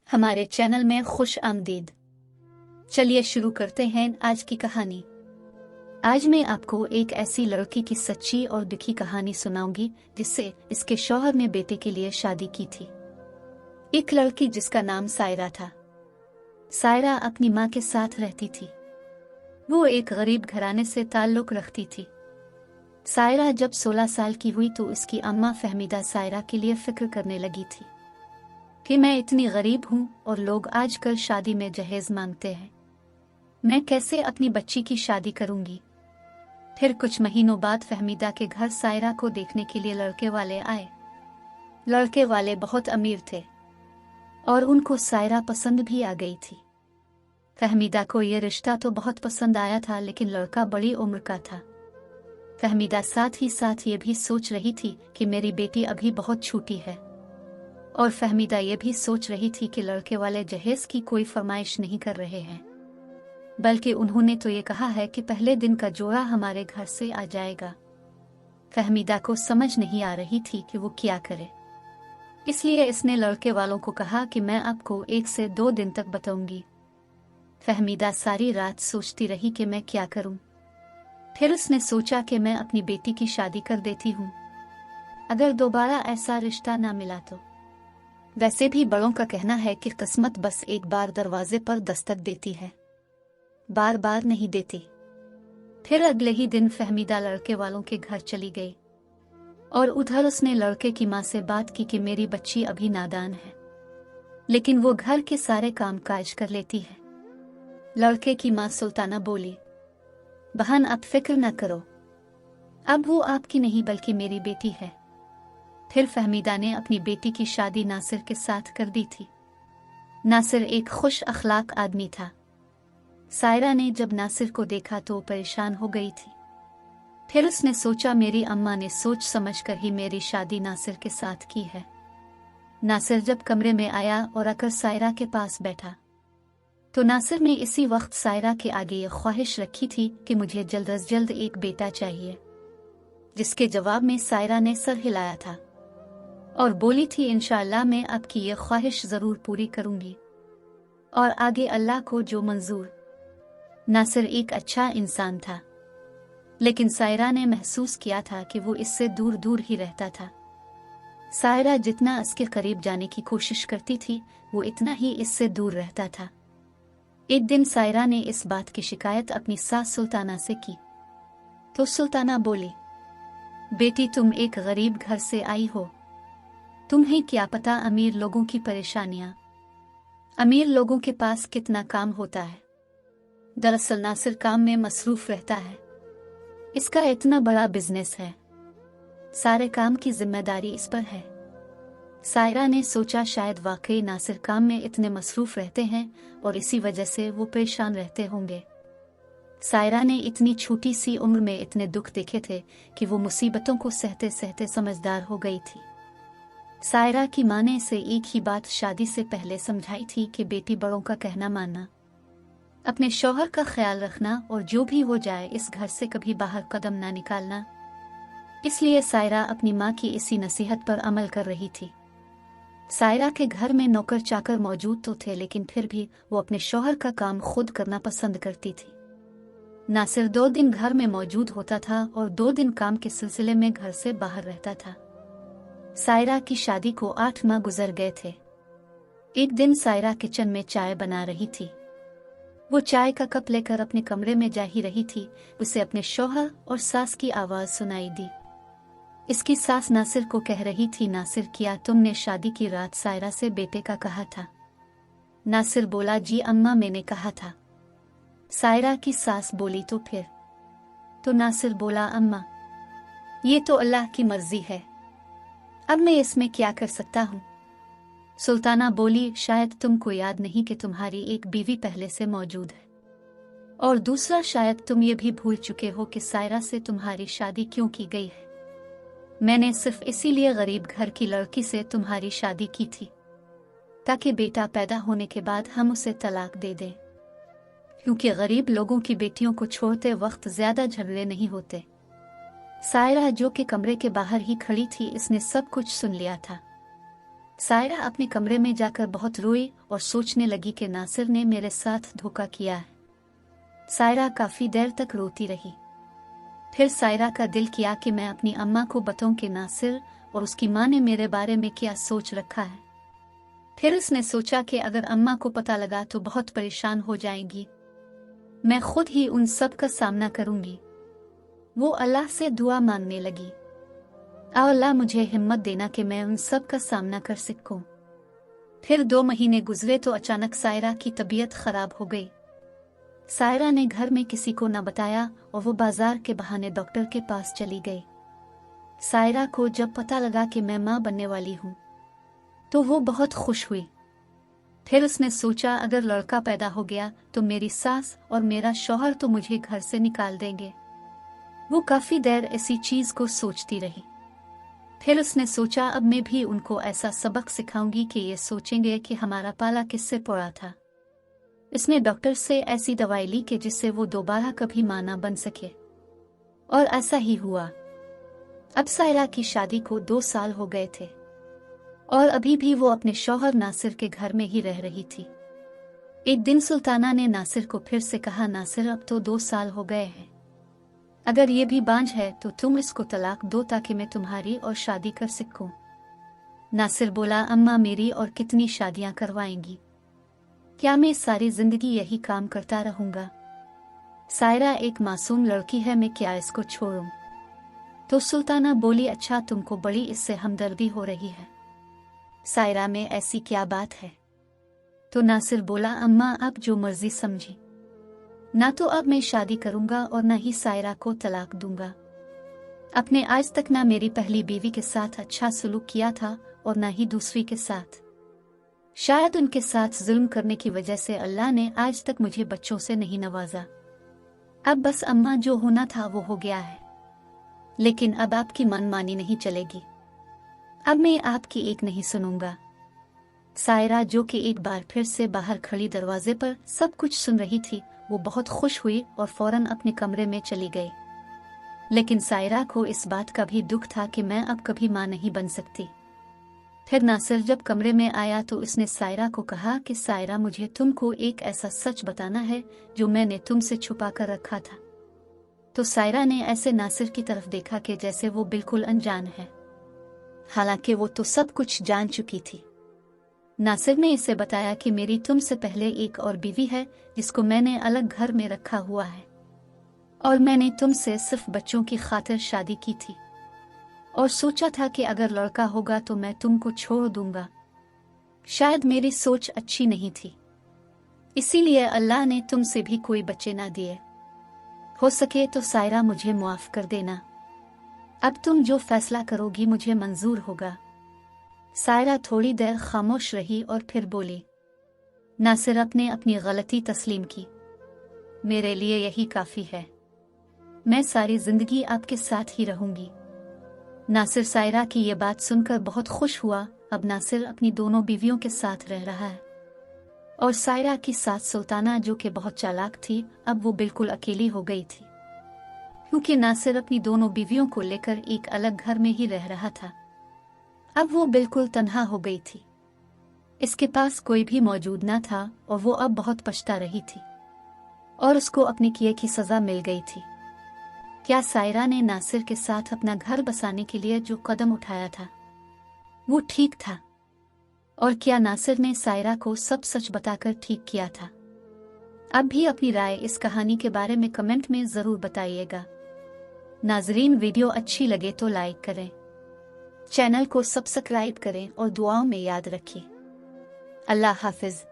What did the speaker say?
हमारे चैनल में खुश आमदीद। चलिए शुरू करते हैं आज की कहानी। आज मैं आपको एक ऐसी लड़की की सच्ची और दुखी कहानी सुनाऊंगी जिससे इसके शौहर ने बेटे के लिए शादी की थी। एक लड़की जिसका नाम सायरा था। सायरा अपनी माँ के साथ रहती थी। वो एक गरीब घराने से ताल्लुक रखती थी। सायरा जब 16 साल की हुई तो उसकी अम्मा फहमीदा सायरा के लिए फिक्र करने लगी थी कि मैं इतनी गरीब हूँ और लोग आजकल शादी में जहेज मांगते हैं, मैं कैसे अपनी बच्ची की शादी करूंगी। फिर कुछ महीनों बाद फहमीदा के घर सायरा को देखने के लिए लड़के वाले आए। लड़के वाले बहुत अमीर थे और उनको सायरा पसंद भी आ गई थी। फहमीदा को ये रिश्ता तो बहुत पसंद आया था, लेकिन लड़का बड़ी उम्र का था। फहमीदा साथ ही साथ ये भी सोच रही थी कि मेरी बेटी अभी बहुत छोटी है, और फहमीदा ये भी सोच रही थी कि लड़के वाले जहेज की कोई फरमाइश नहीं कर रहे हैं, बल्कि उन्होंने तो ये कहा है कि पहले दिन का जोड़ा हमारे घर से आ जाएगा। फहमीदा को समझ नहीं आ रही थी कि वो क्या करे, इसलिए इसने लड़के वालों को कहा कि मैं आपको 1 से 2 दिन तक बताऊंगी। फहमीदा सारी रात सोचती रही कि मैं क्या करूं। फिर उसने सोचा कि मैं अपनी बेटी की शादी कर देती हूं, अगर दोबारा ऐसा रिश्ता ना मिला तो। वैसे भी बड़ों का कहना है कि किस्मत बस एक बार दरवाजे पर दस्तक देती है, बार बार नहीं देती। फिर अगले ही दिन फहमीदा लड़के वालों के घर चली गई और उधर उसने लड़के की माँ से बात की कि मेरी बच्ची अभी नादान है, लेकिन वो घर के सारे काम काज कर लेती है। लड़के की माँ सुल्ताना बोली, बहन आप फिक्र न करो, अब वो आपकी नहीं बल्कि मेरी बेटी है। फिर फहमीदा ने अपनी बेटी की शादी नासिर के साथ कर दी थी। नासिर एक खुश अखलाक आदमी था। सायरा ने जब नासिर को देखा तो परेशान हो गई थी। फिर उसने सोचा मेरी अम्मा ने सोच समझ कर ही मेरी शादी नासिर के साथ की है। नासिर जब कमरे में आया और आकर सायरा के पास बैठा तो नासिर ने इसी वक्त सायरा के आगे ये ख्वाहिश रखी थी कि मुझे जल्द अज जल्द एक बेटा चाहिए, जिसके जवाब में सायरा ने सर हिलाया था और बोली थी इंशाअल्लाह मैं आपकी ये ख्वाहिश जरूर पूरी करूंगी और आगे अल्लाह को जो मंजूर। नासिर एक अच्छा इंसान था, लेकिन सायरा ने महसूस किया था कि वो इससे दूर दूर ही रहता था। सायरा जितना इसके करीब जाने की कोशिश करती थी वो इतना ही इससे दूर रहता था। एक दिन सायरा ने इस बात की शिकायत अपनी सास सुल्ताना से की तो सुल्ताना बोली, बेटी तुम एक गरीब घर से आई हो, तुम्हें क्या पता अमीर लोगों की परेशानियां, अमीर लोगों के पास कितना काम होता है। दरअसल नासिर काम में मसरूफ रहता है, इसका इतना बड़ा बिजनेस है, सारे काम की जिम्मेदारी इस पर है। सायरा ने सोचा शायद वाकई नासिर काम में इतने मसरूफ रहते हैं और इसी वजह से वो परेशान रहते होंगे। सायरा ने इतनी छोटी सी उम्र में इतने दुख देखे थे कि वो मुसीबतों को सहते सहते समझदार हो गई थी। सायरा की माँ ने इसे एक ही बात शादी से पहले समझाई थी कि बेटी बड़ों का कहना मानना, अपने शौहर का ख्याल रखना और जो भी हो जाए इस घर से कभी बाहर कदम ना निकालना। इसलिए सायरा अपनी माँ की इसी नसीहत पर अमल कर रही थी। सायरा के घर में नौकर चाकर मौजूद तो थे, लेकिन फिर भी वो अपने शौहर का काम खुद करना पसंद करती थी। नासिर 2 दिन घर में मौजूद होता था और 2 दिन काम के सिलसिले में घर से बाहर रहता था। सायरा की शादी को 8 माह गुजर गए थे। एक दिन सायरा किचन में चाय बना रही थी। वो चाय का कप लेकर अपने कमरे में जा ही रही थी, उसे अपने शौहर और सास की आवाज सुनाई दी। इसकी सास नासिर को कह रही थी, नासिर क्या तुमने शादी की रात सायरा से बेटे का कहा था? नासिर बोला, जी अम्मा मैंने कहा था। सायरा की सास बोली, तो फिर? तो नासिर बोला, अम्मा ये तो अल्लाह की मर्जी है, अब मैं इसमें क्या कर सकता हूँ। सुल्ताना बोली, शायद तुमको याद नहीं कि तुम्हारी एक बीवी पहले से मौजूद है, और दूसरा शायद तुम ये भी भूल चुके हो कि सायरा से तुम्हारी शादी क्यों की गई है। मैंने सिर्फ इसीलिए गरीब घर की लड़की से तुम्हारी शादी की थी ताकि बेटा पैदा होने के बाद हम उसे तलाक दे दें, क्योंकि गरीब लोगों की बेटियों को छोड़ते वक्त ज्यादा झगड़े नहीं होते। सायरा जो कि कमरे के बाहर ही खड़ी थी, इसने सब कुछ सुन लिया था। सायरा अपने कमरे में जाकर बहुत रोई और सोचने लगी कि नासिर ने मेरे साथ धोखा किया है। सायरा काफी देर तक रोती रही। फिर सायरा का दिल किया कि मैं अपनी अम्मा को बताऊं कि नासिर और उसकी माँ ने मेरे बारे में क्या सोच रखा है। फिर उसने सोचा कि अगर अम्मा को पता लगा तो बहुत परेशान हो जाएंगी। मैं खुद ही उन सब का सामना करूंगी। वो अल्लाह से दुआ मांगने लगी, अल्लाह मुझे हिम्मत देना कि मैं उन सब का सामना कर सकूं। फिर 2 महीने गुजरे तो अचानक सायरा की तबीयत खराब हो गई। सायरा ने घर में किसी को न बताया और वो बाजार के बहाने डॉक्टर के पास चली गई। सायरा को जब पता लगा कि मैं माँ बनने वाली हूँ तो वो बहुत खुश हुई। फिर उसने सोचा अगर लड़का पैदा हो गया तो मेरी सास और मेरा शौहर तो मुझे घर से निकाल देंगे। वो काफी देर ऐसी चीज को सोचती रही। फिर उसने सोचा अब मैं भी उनको ऐसा सबक सिखाऊंगी कि ये सोचेंगे कि हमारा पाला किससे पड़ा था। इसने डॉक्टर से ऐसी दवाई ली कि जिससे वो दोबारा कभी मां ना बन सके, और ऐसा ही हुआ। अब सायरा की शादी को 2 साल हो गए थे और अभी भी वो अपने शौहर नासिर के घर में ही रह रही थी। एक दिन सुल्ताना ने नासिर को फिर से कहा, नासिर अब तो 2 साल हो गए हैं, अगर ये भी बांझ है तो तुम इसको तलाक दो ताकि मैं तुम्हारी और शादी कर सकूं। नासिर बोला, अम्मा मेरी और कितनी शादियां करवाएंगी, क्या मैं सारी जिंदगी यही काम करता रहूंगा? सायरा एक मासूम लड़की है, मैं क्या इसको छोड़ूं? तो सुल्ताना बोली, अच्छा तुमको बड़ी इससे हमदर्दी हो रही है, सायरा में ऐसी क्या बात है? तो नासिर बोला, अम्मा आप जो मर्जी समझी, ना तो अब मैं शादी करूंगा और ना ही सायरा को तलाक दूंगा। अपने आज तक ना मेरी पहली बीवी के साथ अच्छा सलूक किया था और ना ही दूसरी के साथ। शायद उनके साथ जुल्म करने की वजह से अल्लाह ने आज तक मुझे बच्चों से नहीं नवाजा। अब बस अम्मा जो होना था वो हो गया है, लेकिन अब आपकी मनमानी नहीं चलेगी। अब मैं आपकी एक नहीं सुनूंगा। सायरा जो कि एक बार फिर से बाहर खड़ी दरवाजे पर सब कुछ सुन रही थी, वो बहुत खुश हुई और फौरन अपने कमरे में चली गई। लेकिन सायरा को इस बात का भी दुख था कि मैं अब कभी मां नहीं बन सकती। फिर नासिर जब कमरे में आया तो उसने सायरा को कहा कि सायरा मुझे तुमको एक ऐसा सच बताना है जो मैंने तुमसे छुपा कर रखा था। तो सायरा ने ऐसे नासिर की तरफ देखा कि जैसे वो बिल्कुल अनजान है, हालांकि वो तो सब कुछ जान चुकी थी। नासिर ने इसे बताया कि मेरी तुमसे पहले एक और बीवी है जिसको मैंने अलग घर में रखा हुआ है, और मैंने तुमसे सिर्फ बच्चों की खातिर शादी की थी और सोचा था कि अगर लड़का होगा तो मैं तुमको छोड़ दूंगा। शायद मेरी सोच अच्छी नहीं थी, इसीलिए अल्लाह ने तुमसे भी कोई बच्चे ना दिए। हो सके तो सायरा मुझे माफ कर देना। अब तुम जो फैसला करोगी मुझे मंजूर होगा। सायरा थोड़ी देर खामोश रही और फिर बोली, नासिर अपने अपनी गलती तस्लीम की, मेरे लिए यही काफी है, मैं सारी जिंदगी आपके साथ ही रहूंगी। नासिर सायरा की ये बात सुनकर बहुत खुश हुआ। अब नासिर अपनी दोनों बीवियों के साथ रह रहा है और सायरा की सास सुल्ताना जो कि बहुत चालाक थी, अब वो बिल्कुल अकेली हो गई थी, क्योंकि नासिर अपनी दोनों बीवियों को लेकर एक अलग घर में ही रह रहा था। अब वो बिल्कुल तन्हा हो गई थी, इसके पास कोई भी मौजूद न था और वो अब बहुत पछता रही थी और उसको अपने किए की सजा मिल गई थी। क्या सायरा ने नासिर के साथ अपना घर बसाने के लिए जो कदम उठाया था वो ठीक था? और क्या नासिर ने सायरा को सब सच बताकर ठीक किया था? अब भी अपनी राय इस कहानी के बारे में कमेंट में जरूर बताइएगा। नाजरीन, वीडियो अच्छी लगे तो लाइक करें, चैनल को सब्सक्राइब करें और दुआओं में याद रखिए। अल्लाह हाफिज।